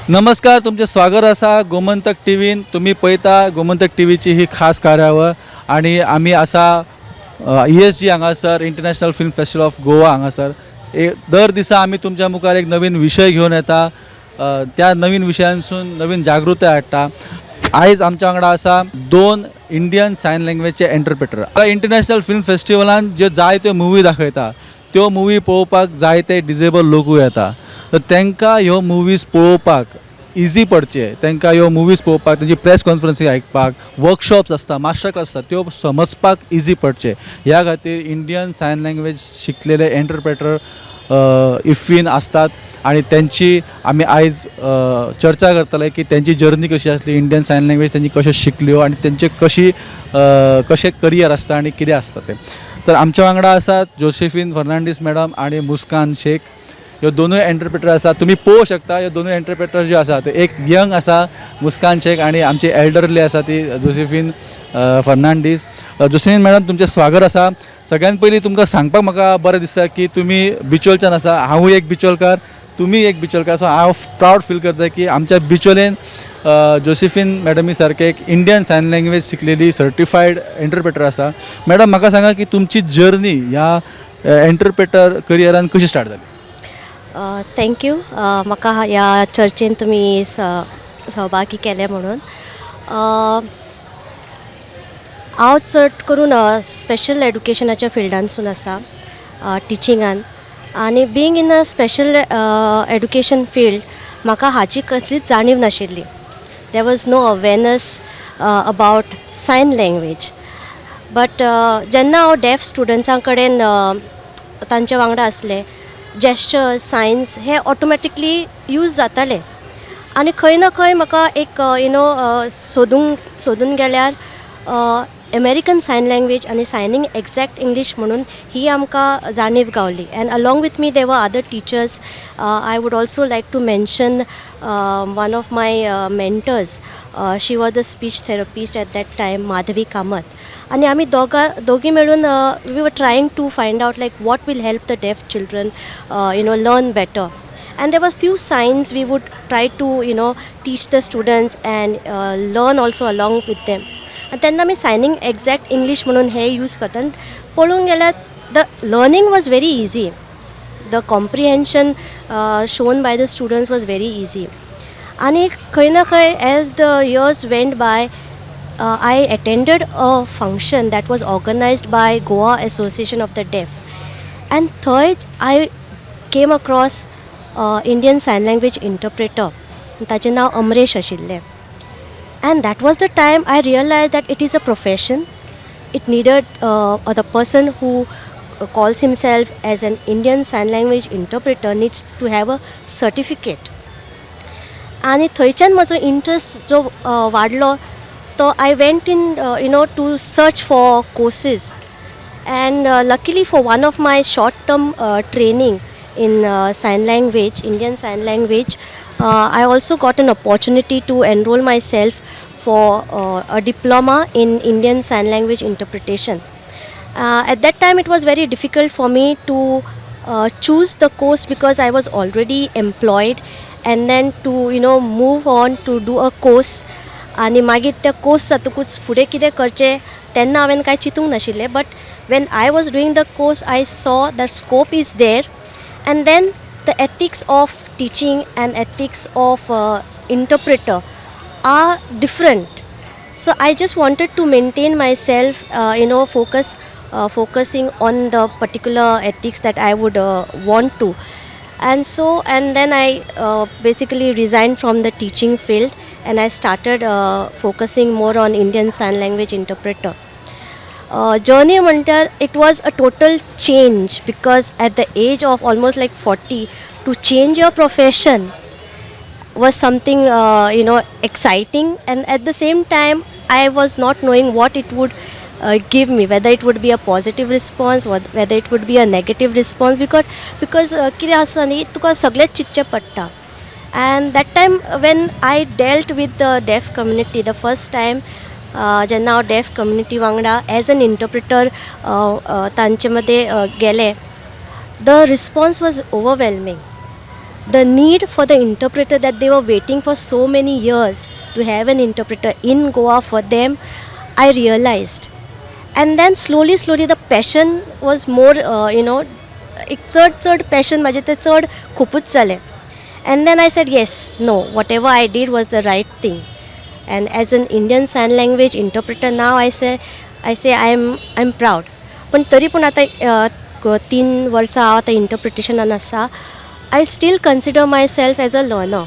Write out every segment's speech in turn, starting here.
नमस्कार, तुमचे स्वागत असा गोमंतक टीव्हीन. तुम्ही पळयता गोमंतक टीव्हीची ही खास कार्यावळ आणि आम्ही असा ESG हांगासर international film festival of Goa हांगासर दर दिसा आम्ही तुमच्या मुखार एक नवीन विषय घेऊन येता. त्या नवीन विशयांसून नवीन जागृताय हाडटा. आयज आमच्या वांगडा असा दोन इंडियन सायन लँग्वेजचे इंटरप्रेटर. इंटरनॅशनल फिल्म फेस्टिवलान जे जायत्यो मुवी दाखयता त्यो मुवी पळोवपाक जायते डिजेबल लोकूय येता. तर तांकां ह्यो मुवीज पळोवपाक इजी पडचे, तांकां ह्यो मुवीज पळोवपाक, तेंची प्रेस कॉन्फरन्सी आयकपाक, वर्कशॉप्स आसता, मास्टर क्लास आसता, त्यो समजपाक इजी पडचे. ह्या खातीर इंडियन सायन लँग्वेज शिकलेले इंटरप्रेटर इफ्फीन असतात आणि त्यांची आम्ही आयज चर्चा करतले की त्यांची जर्नी कशी असली, इंडियन सायन लँग्वेज त्यांनी कशें शिकल्यो आणि त्यांचे कशें करियर असता आणि कितें असता ते. तर आमच्या वांगडा आसात जोसेफीन फर्नांडीस मॅडम आणि मुस्कान शेख. ह्यो दोनूय इंटरप्रेटर आसा. तुम्ही पळोवंक शकता ह्यो दोनूय इंटरप्रेटर जे आसा ते एक यंग आसा मुस्कान शेख आणि आमची एल्डरली आसा ती जोसेफीन फर्नांडीस. जोसेफीन मॅडम, तुमचें स्वागत आसा. सगळ्यात पयलीं तुमकां सांगपाक म्हाका बरें दिसता की तुमी बिचोलच्यान आसा. हांवूय एक बिचोलकार, तुमी एक बिचोलकार. सो हांव प्रावड फील करता की आमच्या बिचोलेन जोसेफीन मॅडमी सारके एक इंडियन सायन लँग्वेज शिकलेली सर्टिफायड इंटरप्रेटर आसा. मॅडम, म्हाका सांगा की तुमची जर्नी ह्या इंटरप्रेटर करियरान कशी स्टार्ट जाली? थँक्यू म्हाका ह्या चर्चेन तुमी सहभागी केले म्हणून. हांव चड करून स्पेशल एड्युकेशनाच्या फिल्डांसून आसा, टिचिंगान. आनी being in a special education field म्हाका हाची कसलीच जाणीव नाशिल्ली. There was no awareness about sign language. But जेन्ना हांव डेफ स्टुडंट्सां कडेन तांचे वांगडा आसले, जेस्चर्स, सायन्स हे ऑटोमॅटिकली यूज जाताले. आनी खंय ना खंय म्हाका एक सोदून गेल्यार अमेरिकन सायन लँग्वेज आनी सायनींग एक्झॅक्ट इंग्लीश म्हणून ही आमकां जाणीव गावली. And along with me the other teachers. I would also like to mention one of my mentors. She was the speech therapist at that time, Madhavi Kamat. आणि आम्ही दोघी मिळून we were trying to find out like what will help the deaf children learn better. And there were few signs we would try to teach the students and learn also along with them. And तेन्ना मी सायनींग exact English म्हणून हे use करता. पळोवंक गेल्यार the learning was very easy. The comprehension shown by the students was very easy. आनी खंय ना खंय as the years went by, I attended a function that was organized by Goa Association of the Deaf, and third I came across Indian Sign Language interpreter. ताचें नांव अमरेश आशिल्लें. And that was the time I realized that it is a profession. It needed the person who calls himself as an Indian Sign Language interpreter needs to have a certificate. आनी थंयच्यान म्हजो interest जो वाडलो, so I went in to search for courses, and luckily for one of my short term training in sign language, Indian sign language, I also got an opportunity to enroll myself for a diploma in Indian sign language interpretation. At that time it was very difficult for me to choose the course because I was already employed, and then to move on to do a course. आनी मागीर त्या course जातकूच फुडें कितें करचें तेन्ना हांवें कांय चिंतूंक नाशिल्लें. But when I was doing the course I saw that scope is there, and then the ethics of teaching and ethics of interpreter are different. So I just wanted to maintain my self focusing on the particular ethics that I would want to. And then I basically resigned from the teaching field, and I started focusing more on Indian Sign Language interpreter. Journey म्हणल्यार it was a total change, because at the age of almost like 40, to change your profession was something exciting, and at the same time I was not knowing what it would give me, whether it would be a positive response, whether it would be a negative response, because कितें आसा न्ही, तुका सगळेंच चिंतचें पडटा. And that time when I dealt with the deaf community, the first time जेन्ना हांव deaf community वांगडा as an interpreter तांचे मदें गेलें, the response was overwhelming. the need for the interpreter that they were waiting for so many years to have an interpreter in Goa for them, I realized. And then slowly the passion was more, एक चड passion माझे ते चड खूपच जालें. And then I said, yes, no, whatever I did was the right thing. And as an Indian Sign Language interpreter now, I say I'm proud. पण तरी पूण आतां 3 वर्सां हांव आतां इंटरप्रिटेशनान आसा. I still consider myself as a learner.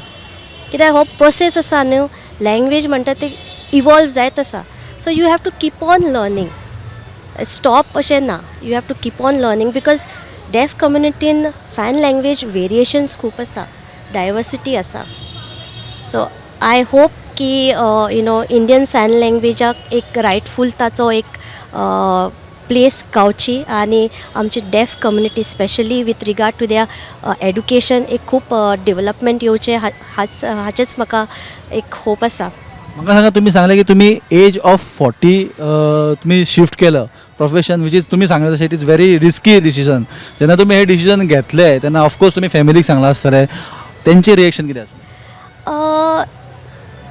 कित्याक हो प्रोसेस आसा न्हू, लँग्वेज म्हणटा ते इवॉल्व जायत आसा. So you have to keep on learning. Stop अशें ना, you have to keep on learning because deaf कम्युनिटीन सायन लँग्वेज वेरिएशन्स खूब आसा, डायवर्सिटी आसा. सो आय होप की इंडियन सायन लँग्वेजाक एक रायटफूल ताचो एक प्लेस गावची आनी आमची deaf community specially with regard to their education एक खूब डेवलपमेंट येवचें हाचेच म्हाका एक होप आसा. म्हाका सांगा, तुम्ही सांगले की तुम्ही एज ऑफ 40 तुम्ही शिफ्ट केलं प्रोफेशन, विच इज तुम्ही सांगले तशें it is very risky decision. जेन्ना तुम्ही हे डिसिजन घेतले तेन्ना ऑफकोर्स तुम्ही फॅमिलीक सांगला आसतले, तेंचे रिएक्शन कितें आसलें?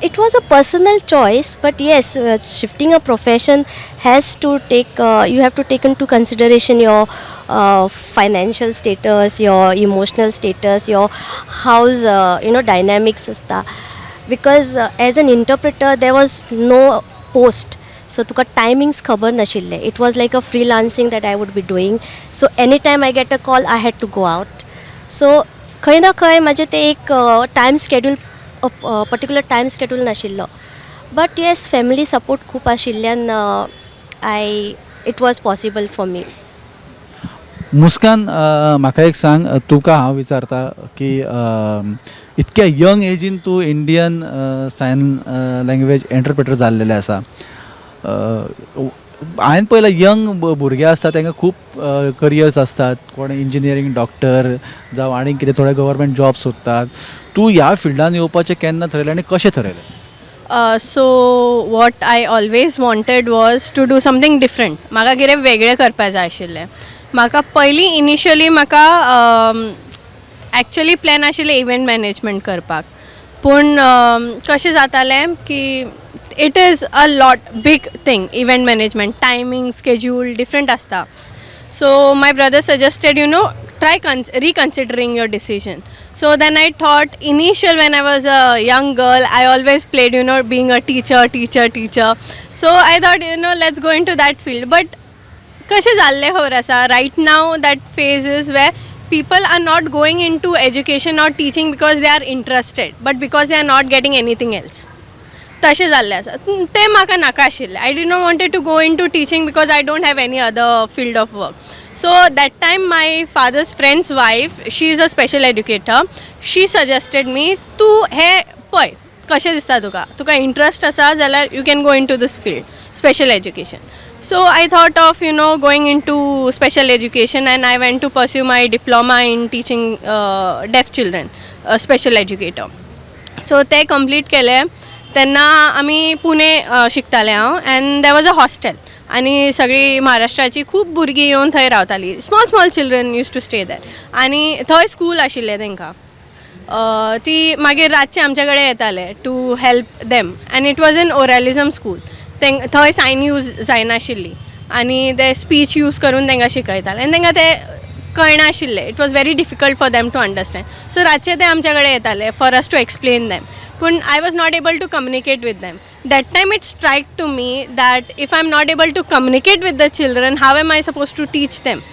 It was a personal choice, but yes, shifting a profession has to take, you have to take into consideration your financial status, your emotional status, your house, dynamics asta. Because as an interpreter, there was no post. So तुका timings खबर नाशिल्ले. It was like a freelancing that I would be doing. So anytime I get a call, I had to go out. So खंय ना खंय माझे ते एक time schedule, particular time schedule नाशिल्लो. बट येस, फॅमिली सपोर्ट खूब आशिल्ल्यान it was possible for me. Muskan, म्हाका एक सांग, तुका हांव विचारता की इतक्या यंग एजीन तूं इंडियन सायन लँग्वेज इंटरप्रेटर जाल्लेले आसा. हांवें पळयलां यंग भुरगे आसता तांकां खूब करियर्स असतात. कोण इंजिनियरींग, डॉक्टर जावं आनी कितें, थोडे गव्हर्मेंट जॉब सोदतात. तूं ह्या फिल्डान येवपाचें केन्ना थरयलें आनी कशें थरयलें? So what I always wanted was to do something different. म्हाका कितें वेगळें करपाक जाय आशिल्लें. म्हाका पयलीं इनिशियली म्हाका एक्चुअली प्लॅन आशिल्लें इव्हेंट मॅनेजमेंट करपाक. पूण कशें जातालें की it is a lot big thing. Event management, timing, schedule different आसता. So my brother suggested try reconsidering your decision. So then I thought, initial when I was a young girl, I always played being a teacher. So I thought let's go into that field. But कशें जाल्लें खबर आसा, right now that phase is where people are not going into education or teaching because they are interested, but because they are not getting anything else. तशें जाल्लें आसा. तें म्हाका नाका आशिल्लें. I did not wanted to go into teaching because I don't have any other field of work. So that time my father's friend's wife, she is a special educator. She suggested me, तूं हे पळय कशें दिसता तुका interest आसा जाल्यार you can go into this field, special education. So I thought of going into special education, and I went to pursue my diploma in teaching deaf children, special educator. So ते complete केलें. तेन्ना आमी पुणे शिकतालें हांव, and there was a hostel. आनी सगळीं महाराष्ट्राची खूब भुरगीं येवन थंय रावतालीं. Small children use to stay there. आनी थंय स्कूल आशिल्लें तांकां. ती मागीर रातचे आमचे कडेन येताले to help them. And it was in oralism school. थंय सायन यूज जायनाशिल्ली आनी ते स्पीच यूज करून तांकां शिकयताले. आनी तांकां ते कळनाशिल्लें. It was very difficult for them to understand. So रातचे ते आमचे कडेन येताले for us to explain them. पण I was not able to communicate with them. That time it struck to me that if I'm not able to communicate with the children, how am I supposed to teach them?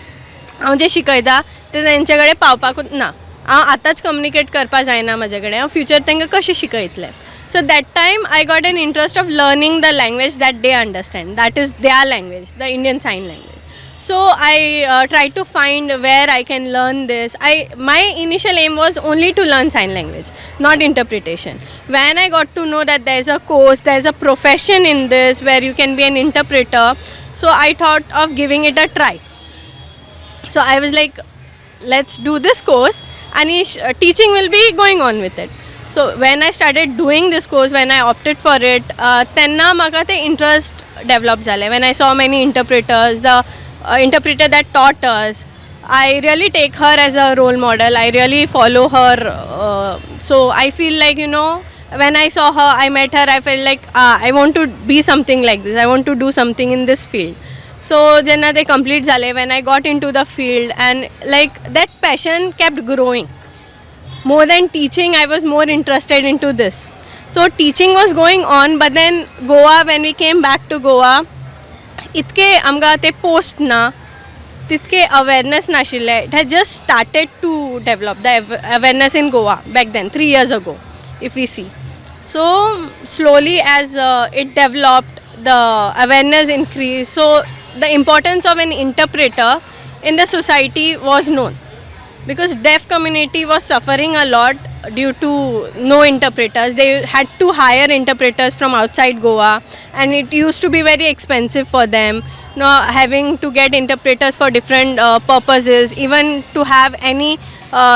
हांव जें शिकयता तें तेंचे कडेन पावपाकूच ना. हांव आतांच communicate करपा जायना म्हाजे कडेन. हांव फ्युचर तांकां कशें शिकयतलें? So that time I got an interest of learning the language that they understand. That is their language, the Indian Sign Language. So I tried to find where I can learn this. My initial aim was only to learn sign language, not interpretation. When I got to know that there's a course, there's a profession in this where you can be an interpreter, so I thought of giving it a try. So I was like, let's do this course, and teaching will be going on with it. So when I started doing this course, when I opted for it, tenna म्हाका ते interest develop जालें. When I saw many interpreters, the interpreter that taught us, I really take her as a role model. I really follow her. So I feel like, when I saw her, I met her, I felt like I want to be something like this. I want to do something in this field. So jenna they complete zale, when I got into the field, and like that passion kept growing. More than teaching, I was more interested into this. So teaching was going on, but then Goa, when we came back to Goa, itke amga te post na, titke awareness nashile. It had just started to develop the awareness in Goa back then, 3 years ago, if we see. So slowly as it developed, the awareness increased. So the importance of an interpreter in the society was known, because deaf community was suffering a lot due to no interpreters. They had to hire interpreters from outside Goa, and it used to be very expensive for them, having to get interpreters for different purposes, even to have any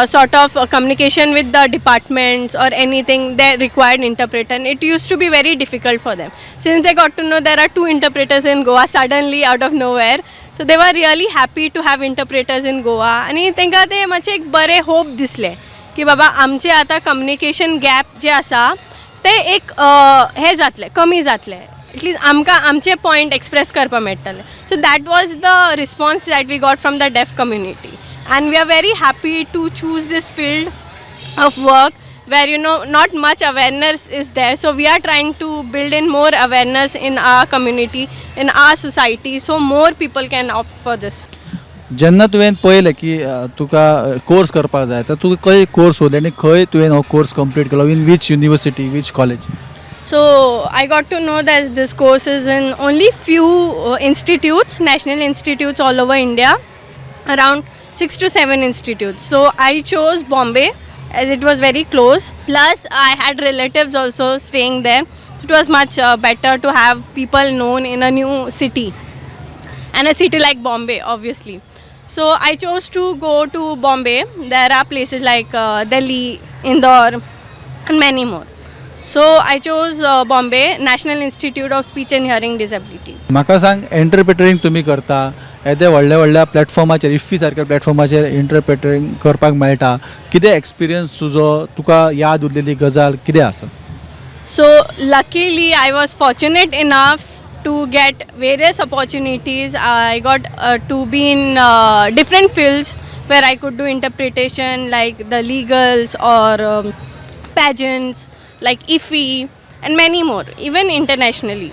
sort of communication with the departments or anything, they required interpreter, and it used to be very difficult for them. Since they got to know there are 2 interpreters in Goa suddenly out of nowhere, so they were really happy to have interpreters in Goa. आणि तांकां ते मातशें एक बरें hope दिसलें की बाबा आमचें आतां कम्युनिकेशन गॅप जें आसा तें एक हें जातलें, कमी जातलें. एटलीस्ट आमकां आमचे पॉयंट एक्सप्रेस करपाक मेळटलें. So that was the response that we got from the deaf community, and we are very happy to choose this field of work where not much awareness is there. So we are trying to build in more awareness in our community, in our society, so more people can opt for this. जेन्ना तुवें पळयलें की तुका course करपाक जाय तर तुका खंय कोर्स सोदले आनी खंय तुवें हो course complete Kelo, in which university, which college? So I got to know that this course is in only few institutes, national institutes all over India, around 6 to 7 institutes. So I chose Bombay as it was very close. Plus I had relatives also staying there. It was much better to have people known in a new city, and a city like Bombay obviously. So I chose to go to Bombay. There are places like Delhi, Indore and many more. So I chose Bombay National Institute of Speech and Hearing Disability. म्हाका सांग, इंटरप्रिटरींग तुमी करता येदे व्हडल्या व्हडल्या प्लॅटफॉर्माचेर, IFFI सारक्या प्लॅटफॉर्माचेर इंटरप्रिटरींग करपाक मेळटा. कितें एक्सपिरियन्स तुजो, तुका याद उरलेली गजाल कितें आसा? So luckily I was fortunate enough to get various opportunities. I got to be in different fields where I could do interpretation, like the legals or pageants, like IFFI and many more, even internationally.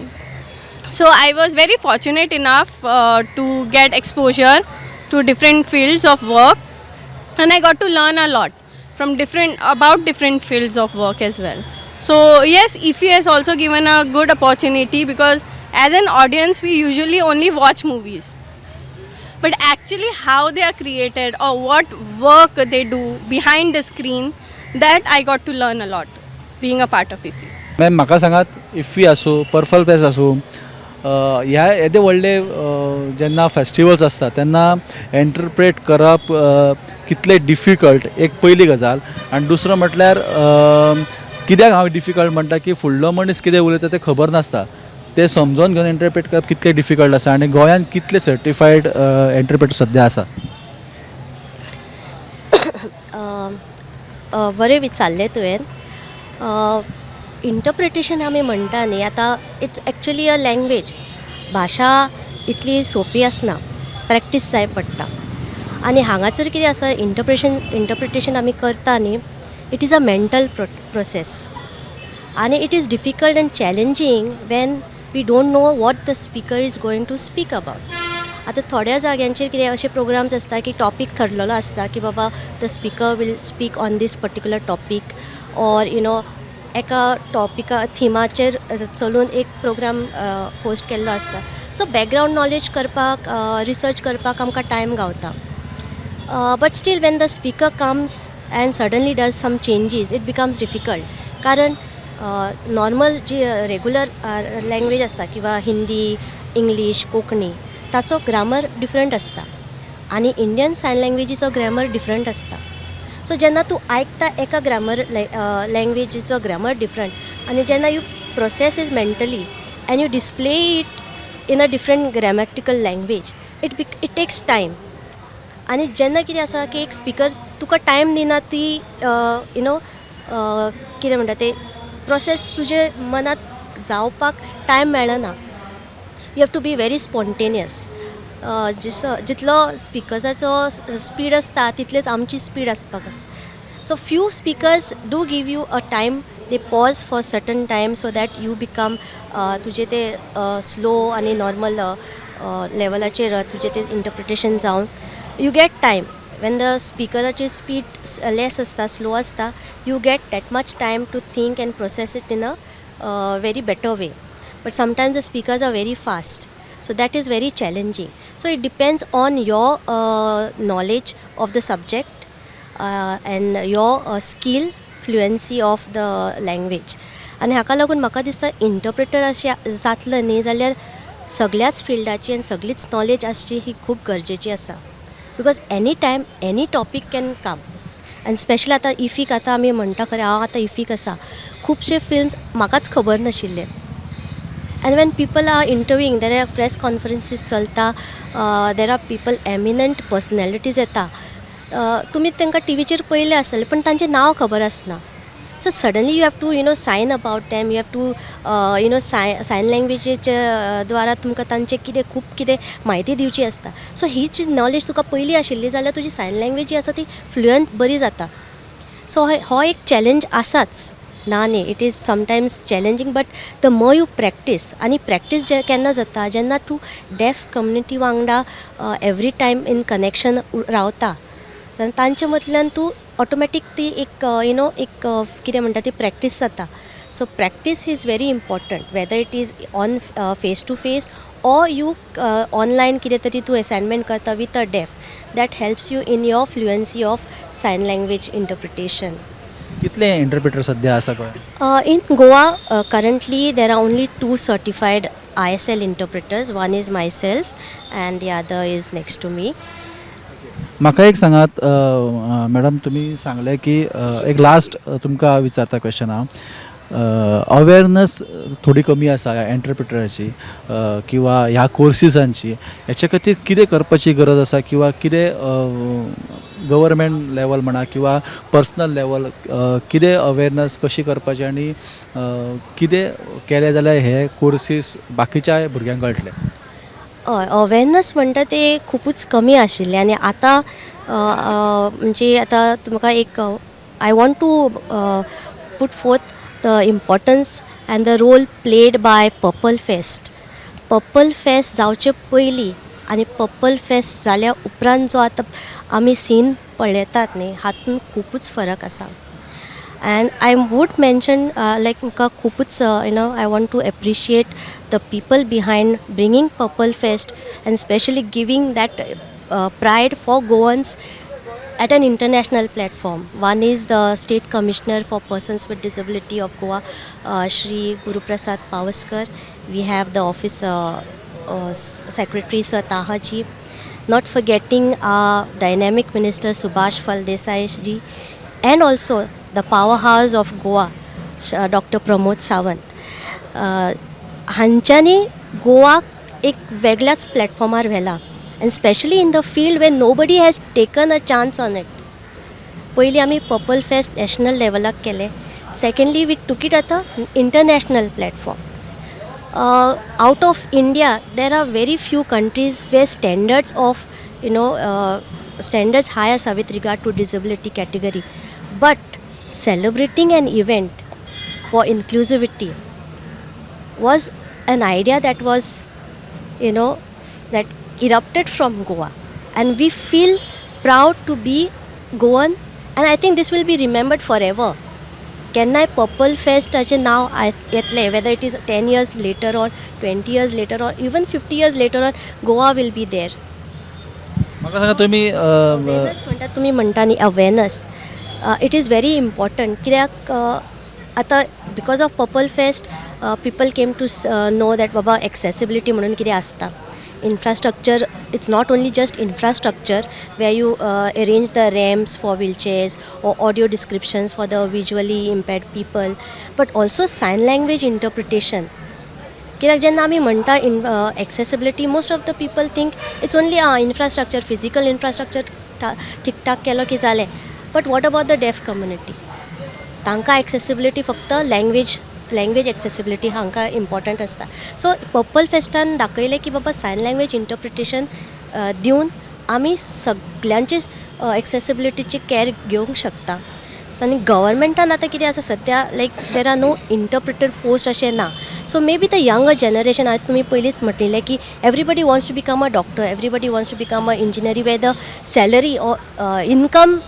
So I was very fortunate enough to get exposure to different fields of work, and I got to learn a lot from different fields of work as well. So yes, IFFI has also given a good opportunity, because as an audience we usually only watch movies, but actually how they are created or what work they do behind the screen, that I got to learn a lot being a part of IFFI. Ma'am म्हाका सांगात, IFFI आसूं, purple fest आसूं, ह्या येदे व्हडले जेन्ना festivals आसता तेन्ना इंटरप्रेट करप कितले डिफिकल्ट, एक पयली गजाल. आनी दुसरो म्हटल्यार कित्याक हांव डिफिकल्ट म्हणटा की फुडलो मनीस कितें उलयता तें खबर नासता, तें समजून घेवन इंटरप्रेट करप कितलें डिफिकल्ट आसा. आनी गोंयांत कितले सर्टिफायड इंटरप्रेटर सद्या आसा? बरें विचारलें तुवें. इंटरप्रिटेशन आमी म्हणटा न्ही, आतां इट्स एक्चुली अ लँग्वेज. भाशा इतली सोंपी आसना, प्रॅक्टीस जाय पडटा. आनी हांगासर कितें आसता, इंटरप्रिटेशन आमी करता न्ही, it is a mental process, आनी it is difficult and challenging when we don't know what the speaker is going to speak about. आतां थोड्या जाग्यांचेर कितें अशे प्रोग्राम्स आसता की टॉपीक ठरलेलो आसता की बाबा the speaker will speak on this particular topic, or एका टॉपिका थिमाचेर चलून एक प्रोग्राम होस्ट केल्लो आसता. सो बॅकग्रावंड नॉलेज करपाक, रिसर्च करपाक आमकां टायम गावता. But still when the speaker comes and suddenly does some changes, it becomes difficult. कारण नॉर्मल जी रेगुलर लँग्वेज आसता किंवा हिंदी, इंग्लीश, कोंकणी, ताचो ग्रामर डिफरंट आसता, आनी इंडियन सायन लँग्वेजीचो ग्रॅमर डिफरंट आसता. सो जेन्ना तूं आयकता एका ग्रामर लँग्वेजीचो ग्रामर डिफरंट, आनी जेन्ना you process is mentally and you display it in a different grammatical language, it takes time. आनी जेन्ना कितें आसा की एक स्पिकर तुका टायम दिना ती यू नो कितें म्हणटा ते प्रोसेस तुजे मनात जावपाक टायम मेळना. You have to be very spontaneous. जितलो स्पिकर्साचो स्पीड आसता तितलेच आमची स्पीड आसपाक आसा. So few speakers do give you a time. They pause for certain time so that you become तुजे ते स्लो आनी नॉर्मल लेवलाचेर तुजे ते इंटरप्रिटेशन जावन you get time. When the स्पिकराची स्पीड लेस आसता, स्लो आसता, you get that much time to think and process it in a very better way. But sometimes the speakers are very fast, so that is very challenging. So it depends on your knowledge of the subject and your skill, fluency of the language. आनी हाका लागून म्हाका दिसता interpreter अशें जातलं न्ही जाल्यार सगळ्याच फिल्डाची आनी सगळीच नॉलेज आसची ही खूब गरजेची आसा. Because any time any topic can come. आनी स्पेशली आतां इफीक आतां आमी म्हणटा खरें हांव आतां इफीक आसा, खुबशे फिल्म्स म्हाकाच खबर नाशिल्ले. And when people are interviewing, there are press conferences चलता, there are people eminent personalities येता. तुमी तांकां टीव्हीचेर पयले आसतले पण तांचें नांव खबर आसना. So suddenly you have to sign about them. You have to sign लँग्वेजीच्या द्वारा तुमकां तांचें कितें खूब कितें म्हायती दिवची आसता. सो ही जी नॉलेज तुका पयली आशिल्ली जाल्यार तुजी सायन लँग्वेज जी आसा ती फ्लुयंट बरी जाता. सो हो एक चॅलेंज आसाच ना न्ही. It is sometimes challenging, but the more you practice. आनी प्रॅक्टीस केन्ना जाता जेन्ना तूं डेफ कम्युनिटी वांगडा एवरी टायम इन कनेक्शन रावता, तांचे मदल्यान तूं ऑटोमॅटीक ती एक एक कितें म्हणटा ती प्रॅक्टीस जाता. So practice is very important, whether it is on face to face or you online कितें तरी तूं असायनमेंट करता with a deaf. That helps you in your fluency of sign language interpretation. कितले इंटरप्रिटर सध्या आसा गोंयांत? In Goa, currently there are only 2 certified ISL interpreters. One is myself and the other is next to me. म्हाका एक सांगात madam, तुमी सांगले की एक लास्ट तुमकां विचारता क्वेश्चन हांव. अवेरनस थोडी कमी आसा ह्या इंटरप्रिटराची किंवा ह्या कोर्सिसांची. हेचे खातीर कितें करपाची गरज आसा किंवा कितें गव्हर्मेंट लेवल म्हणा किंवा पर्सनल लेवल कितें अवेरनस कशी करपाची आनी कितें केलें जाल्यार हे कोर्सीस बाकीच्या भुरग्यांक कळटले? हय, अवेरनस म्हणटा ते खूपच कमी आशिल्ले आनी आतां म्हणजे आतां तुमकां एक I want to put forth the importance and the role played by Purple Fest. Purple Fest जावचे पयलीं आनी पर्पल फेस्ट जाल्या उपरांत जो आतां आमी सीन पळयतात न्ही, हातूंत खूपच फरक आसा. And I would mention like खूपच I want to appreciate the people behind bringing Purple Fest and especially giving that pride for Goans at an international platform. One is the State Commissioner for Persons with Disability of Goa, Shri Guruprasad Pavaskar. We have the Office Secretary Sir Taha ji. Not forgetting our dynamic Minister Subhash Phaldesai ji, and also the powerhouse of Goa, Dr. Pramod Sawant. हांच्यांनी Goa एक वेगळ्याच प्लॅटफॉर्मार व्हेला, and especially in the field where nobody has taken a chance on it. पयलीं आमी purple fest national लेवलाक केले. Secondly we took it at a international platform. Out of India, there are very few countries where standards of standards high asa with regard to disability category. But celebrating an event for inclusivity was an idea that was that erupted from Goa, and we feel proud to be Goan, and I think this will be remembered forever. केन्नाय purple फेस्टाचें नांव येतलें, weather it is 10 years later or 20 years later or even 50 years later on, Goa will be there. म्हाका सांगा तुमी awareness म्हणटा तुमी म्हणटा न्ही, awareness it is very important. कित्याक आतां because of Purple Fest people came to know that बाबा accessibility म्हणून कितें आसता. Infrastructure, it's not only just infrastructure where you arrange the ramps for wheelchairs or audio descriptions for the visually impaired people, but also sign language interpretation. कित्याक जेन्ना आमी म्हणटा accessibility, most of the people think it's only infrastructure, physical infrastructure ठीक ठाक केलो की जालें. But what about the deaf community? तांकां एक्सेसिबिलिटी फक्त लँग्वेज एक्सेसिबिलिटी हांकां इम्पॉर्टंट आसता. सो पर्पल फेस्टान दाखयलें की बाबा सायन लँग्वेज इंटरप्रिटेशन दिवन आमी सगळ्यांचे एक्सेसिबिलिटीची कॅर घेवंक शकता. सो आनी गव्हर्मेंटान आतां कितें आसा सद्या, like there are no interpreter post अशें ना. So may be the younger generation, आज तुमी पयलींच म्हटलेलें की everybody wants to become a doctor, everybody wants to become a engineer, way the salary or income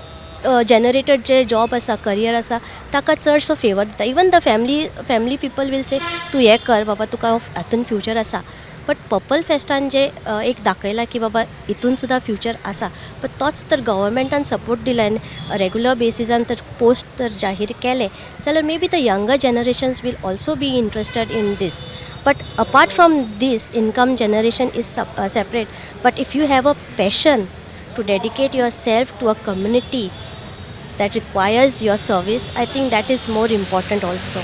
generated जे जॉब आसा, career आसा, ताका चडसो फेवर दिता. Even the family people will say तूं हें कर बाबा, तुका हातून फ्युचर आसा. बट पर्पल फेस्टान जे एक दाखयलां की बाबा हितून सुद्दां फ्युचर आसा, बट तोच तर गव्हर्मेंटान सपोर्ट दिला आनी रेगुलर बेसिसान तर पोस्ट तर जाहीर केले, जाल्यार may be the younger generations will also be interested in this. But apart from this, income generation is separate. But if you have a passion to dedicate yourself to a community that requires your service, I think that is more important also.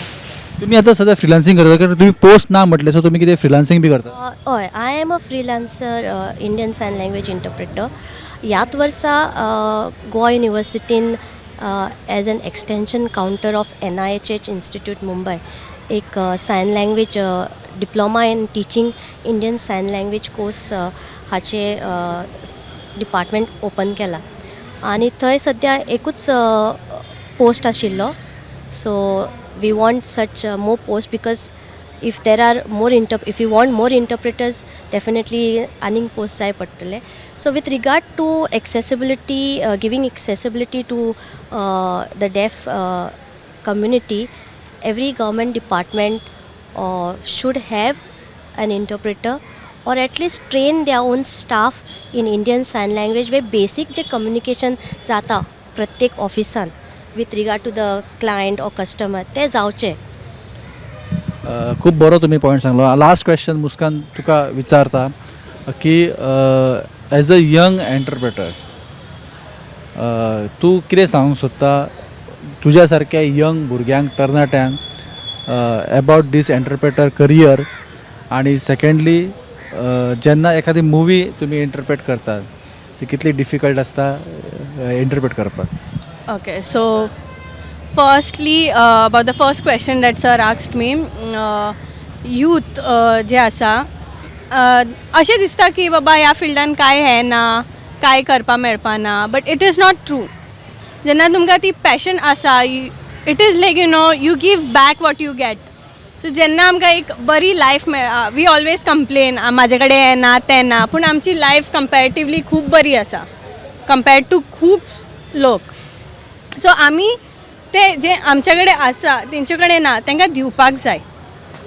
तुम्ही आता सध्या freelancing करता, कारण तुम्ही post ना म्हटले, सो तुम्ही किती फ्रिलान्सिंग बी करता? हय, I am a freelancer, Indian sign language interpreter. ह्याच वर्सा गोवा युनिवर्सिटीन as an extension counter of NIHH institute Mumbai एक sign language diploma in teaching Indian sign language course हाचे डिपार्टमेंट ओपन केला. आनी थंय सद्या एकूच पोस्ट आशिल्लो. So we want such more post, because if there are if you want more interpreters, definitely आनीक post जाय पडटले. So with regard to accessibility, giving accessibility टू द डेफ community, every government department should have an interpreter, or at least train their own staff in Indian Sign Language, where basic J communication जाता प्रत्येक ऑफिसान with regard to the client or customer ते जावचे. खूप बरो तुम्ही पॉईंट सांगलो. Last question मुस्कान तुका विचारता की एज अ यंग एंटरप्रेटर तूं कितें सांगूंक सोदता तुज्या सारक्या यंग भुरग्यांक, तरणाट्यांक अबाउट दीस एंटरप्रेटर करियर, आणि सेकंडली जेन्ना एखादी मुवी तुम्ही इंटरप्रेट करतात ती कितली डिफिकल्ट आसता इंटरप्रेट करपाक? Okay, so firstly, about the first question that sir asked me, youth जे आसा अशें दिसता की बाबा ह्या फिल्डान काय हें ना, काय करपा मेळपा ना, but it is not true. जेन्ना तुमकां ती पॅशन आसा, it is like you give back what you get. So जेन्ना आमकां एक बरी लायफ मेळ्ळा, वी ऑलवेज कंप्लेन म्हाजे कडेन हें ना तें ना, पूण आमची लायफ कंपॅरेटिवली खूब बरी आसा कंपेर्ड टू खूब लोक. सो आमी ते जे आमचे कडेन आसा तेंचे कडेन ना तांकां दिवपाक जाय,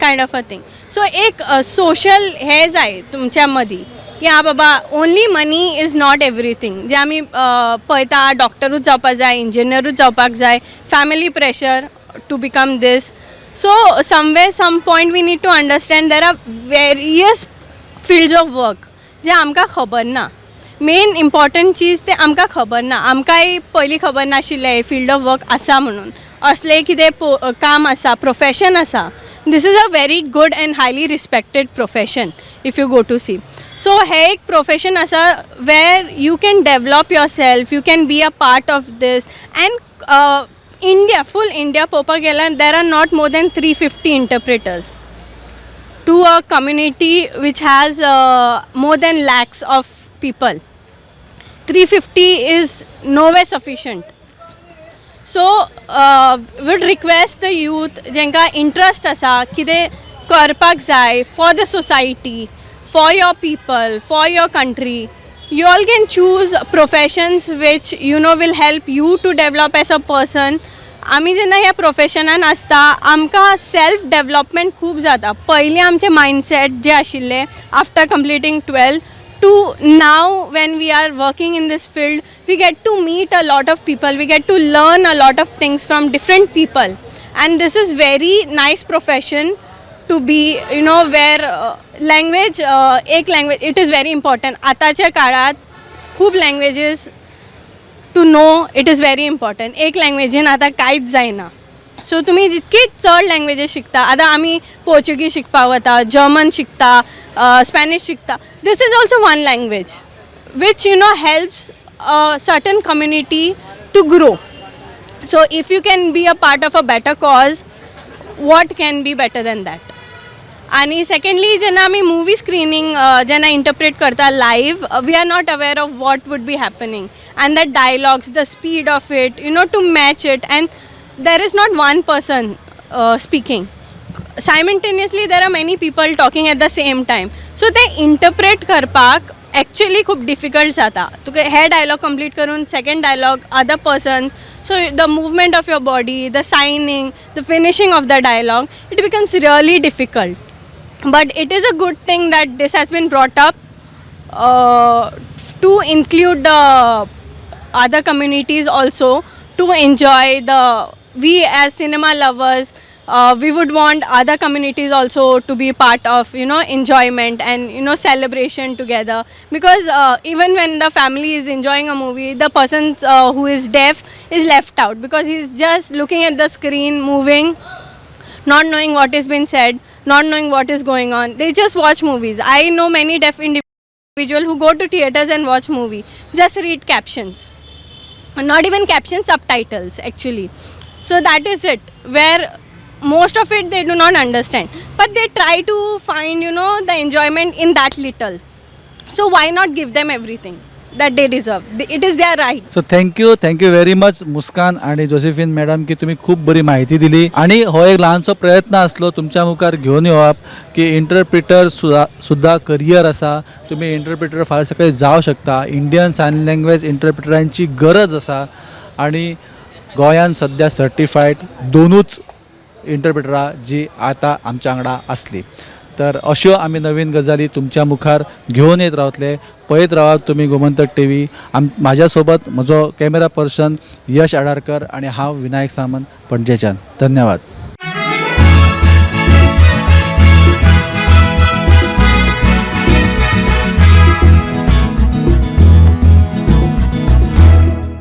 kind of a thing. So एक सोशल हे जाय तुमच्या मदीं की हां बाबा only money is not everything. जे आमी पळयता डॉक्टरूच जावपाक जाय, इंजिनियरूच जावपाक जाय, family pressure to become this. So somewhere some point we need to understand there are various fields of work जे आमकां खबर ना. मेन इम्पॉर्टंट चीज ते आमकां खबर ना. आमकांय पयलीं खबर नाशिल्लें फिल्ड ऑफ वर्क आसा म्हणून. असलें कितें काम आसा, प्रोफेशन आसा. This is a very good and highly respected profession if you go to see. So हे एक प्रोफेशन आसा where you can develop yourself, you can be a part of this. And India, full India पळोवपाक गेल्यार there are not more than 350 interpreters to a community which has more than lakhs of people. 350 is nowhere sufficient. So would request the youth jenka interest asa kide करपाक जाय for the society, for your people, for your country. You all can choose professions which will help you to develop as a person. आमी जेन्ना ह्या प्रोफेशनान आसता आमकां self development खूब जाता. पयलीं आमचें मायंडसेट जें आशिल्लें after कंप्लिटींग 12 to now when we are working in this field, we get to meet a lot of people, we get to learn a lot of things from different people, and this is very nice profession to be, where language, एक language, it is very important. आताच्या काळात खूब languages to know, it is very important. एक लँग्वेजीन आतां कांयच जायना. सो तुमी जितकी चड लँग्वेजीस शिकता आतां आमी पोर्चुगीज शिकपाक वता जर्मन शिकता स्पॅनिश शिकता this is also one language which helps a certain community to grow. So if you can be a part of a better cause, what can be better than that? आणि secondly जेन्ना आमी movie screening जेन्ना interpret करता live we are not aware of what would be happening and that dialogues the speed of it to match it and there is not one person speaking simultaneously there are many people talking at the same time so ते interpret करपाक actually खूप difficult जाता तुका हे dialogue complete करून second dialogue other person so the movement of your body the signing the finishing of the dialogue it becomes really difficult but it is a good thing that this has been brought up to include the other communities also to enjoy we as cinema lovers we would want other communities also to be part of enjoyment and celebration together because even when the family is enjoying a movie the person who is deaf is left out because he's just looking at the screen moving not knowing what is being said, not knowing what is going on. They just watch movies. I know many deaf individuals who go to theaters and watch movie, just read captions. Not even captions, subtitles actually. So that is it, where most of it they do not understand. But they try to find, the enjoyment in that little. So why not give them everything that they deserve? It is their right. So thank you very much Muskaan आणि Josephine madam की तुम्ही खूप बरी माहिती दिली आणि हो एक लहानसो प्रयत्न असलो तुमच्या मुखार घेऊन येवप की इंटरप्रिटर सुद्धा करियर असा तुम्ही इंटरप्रिटर फाल्यां सकाळी जावं शकता इंडियन सायन लँग्वेज इंटरप्रिटरांची गरज असा आणि गोंयान सध्या सर्टिफाईड दोनूच इंटरप्रिटरां जी आता आमच्या वांगडा असली तर अश्यो आमी नवीन गजाली तुमच्या मुखार घेवन येत रावतले पळयत रावात तुम्ही गोमंतक टीव्ही माझ्या सोबत म्हजो कॅमेरा पर्सन यश आडारकर आणि हांव विनायक सामंत पणजेच्यान धन्यवाद.